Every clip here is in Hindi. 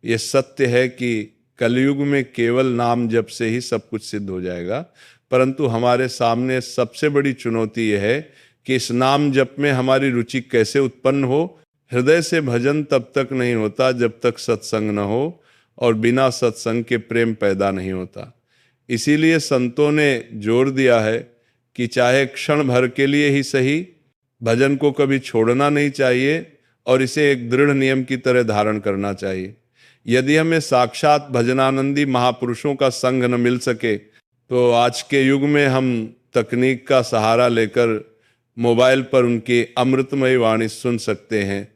ये सत्य है कि कलयुग में केवल नाम जप से ही सब कुछ सिद्ध हो जाएगा, परंतु हमारे सामने सबसे बड़ी चुनौती यह है कि इस नाम जप में हमारी रुचि कैसे उत्पन्न हो। हृदय से भजन तब तक नहीं होता जब तक सत्संग न हो, और बिना सत्संग के प्रेम पैदा नहीं होता। इसीलिए संतों ने जोर दिया है कि चाहे क्षण भर के लिए ही सही, भजन को कभी छोड़ना नहीं चाहिए और इसे एक दृढ़ नियम की तरह धारण करना चाहिए। यदि हमें साक्षात भजनानंदी महापुरुषों का संग न मिल सके तो आज के युग में हम तकनीक का सहारा लेकर मोबाइल पर उनकी अमृतमयी वाणी सुन सकते हैं।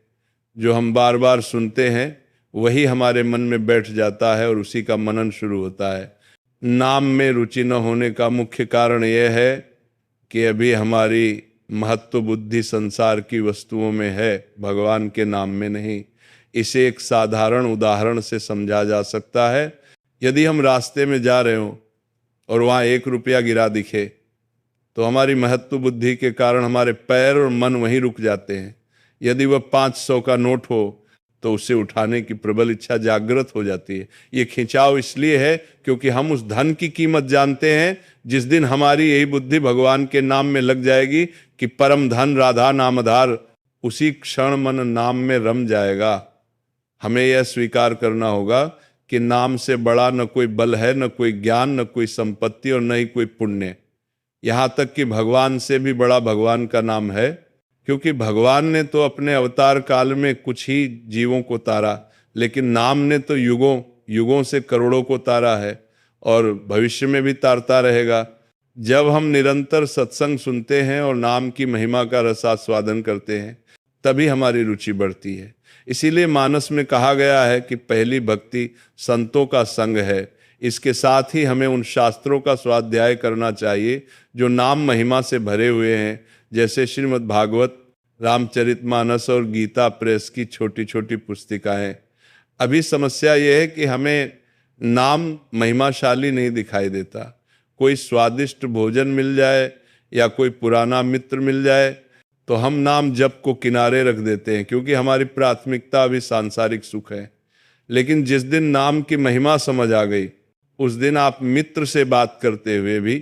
जो हम बार बार सुनते हैं वही हमारे मन में बैठ जाता है और उसी का मनन शुरू होता है। नाम में रुचि न होने का मुख्य कारण यह है कि अभी हमारी महत्व बुद्धि संसार की वस्तुओं में है, भगवान के नाम में नहीं। इसे एक साधारण उदाहरण से समझा जा सकता है। यदि हम रास्ते में जा रहे हों और वहाँ 1 रुपया गिरा दिखे तो हमारी महत्व बुद्धि के कारण हमारे पैर और मन वहीं रुक जाते हैं। यदि वह 500 का नोट हो तो उसे उठाने की प्रबल इच्छा जागृत हो जाती है। ये खिंचाव इसलिए है क्योंकि हम उस धन की कीमत जानते हैं। जिस दिन हमारी यही बुद्धि भगवान के नाम में लग जाएगी कि परम धन राधा नामधार, उसी क्षण मन नाम में रम जाएगा। हमें यह स्वीकार करना होगा कि नाम से बड़ा न कोई बल है, न कोई ज्ञान, न कोई संपत्ति और न ही कोई पुण्य। यहाँ तक कि भगवान से भी बड़ा भगवान का नाम है, क्योंकि भगवान ने तो अपने अवतार काल में कुछ ही जीवों को तारा, लेकिन नाम ने तो युगों युगों से करोड़ों को तारा है और भविष्य में भी तारता रहेगा। जब हम निरंतर सत्संग सुनते हैं और नाम की महिमा का रसास्वादन करते हैं तभी हमारी रुचि बढ़ती है। इसीलिए मानस में कहा गया है कि पहली भक्ति संतों का संग है। इसके साथ ही हमें उन शास्त्रों का स्वाध्याय करना चाहिए जो नाम महिमा से भरे हुए हैं, जैसे श्रीमद् भागवत, रामचरितमानस और गीता प्रेस की छोटी छोटी पुस्तिकाएं। अभी समस्या यह है कि हमें नाम महिमाशाली नहीं दिखाई देता। कोई स्वादिष्ट भोजन मिल जाए या कोई पुराना मित्र मिल जाए तो हम नाम जप को किनारे रख देते हैं, क्योंकि हमारी प्राथमिकता अभी सांसारिक सुख है। लेकिन जिस दिन नाम की महिमा समझ आ गई उस दिन आप मित्र से बात करते हुए भी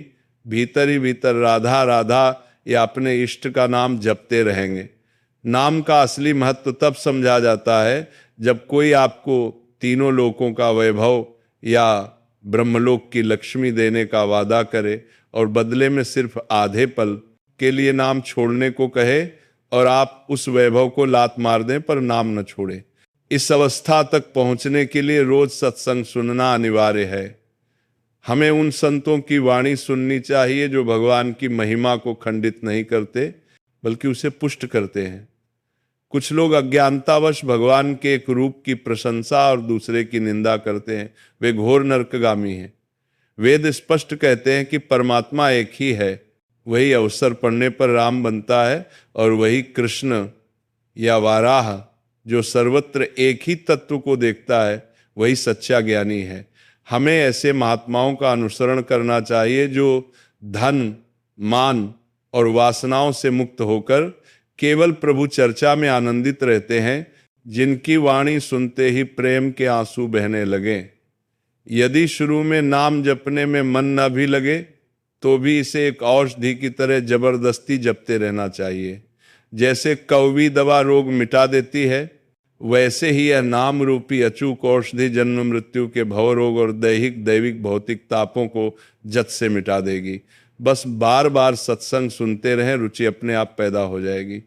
भीतर ही भीतर राधा राधा या अपने इष्ट का नाम जपते रहेंगे। नाम का असली महत्व तब समझा जाता है जब कोई आपको तीनों लोकों का वैभव या ब्रह्मलोक की लक्ष्मी देने का वादा करे और बदले में सिर्फ आधे पल के लिए नाम छोड़ने को कहे और आप उस वैभव को लात मार दें पर नाम न छोड़े। इस अवस्था तक पहुंचने के लिए रोज सत्संग सुनना अनिवार्य है। हमें उन संतों की वाणी सुननी चाहिए जो भगवान की महिमा को खंडित नहीं करते बल्कि उसे पुष्ट करते हैं। कुछ लोग अज्ञानतावश भगवान के एक रूप की प्रशंसा और दूसरे की निंदा करते हैं। वे घोर नरकगामी हैं। वेद स्पष्ट कहते हैं कि परमात्मा एक ही है। वही अवसर पड़ने पर राम बनता है और वही कृष्ण या वाराह जो सर्वत्र एक ही तत्व को देखता है वही सच्चा ज्ञानी है। हमें ऐसे महात्माओं का अनुसरण करना चाहिए जो धन, मान और वासनाओं से मुक्त होकर केवल प्रभु चर्चा में आनंदित रहते हैं, जिनकी वाणी सुनते ही प्रेम के आंसू बहने लगे। यदि शुरू में नाम जपने में मन न भी लगे तो भी इसे एक औषधि की तरह जबरदस्ती जपते रहना चाहिए। जैसे कौवी दवा रोग मिटा देती है, वैसे ही यह नाम रूपी अचूक औषधि जन्म मृत्यु के भव रोग और दैहिक दैविक भौतिक तापों को जत से मिटा देगी। बस बार बार सत्संग सुनते रहें, रुचि अपने आप पैदा हो जाएगी।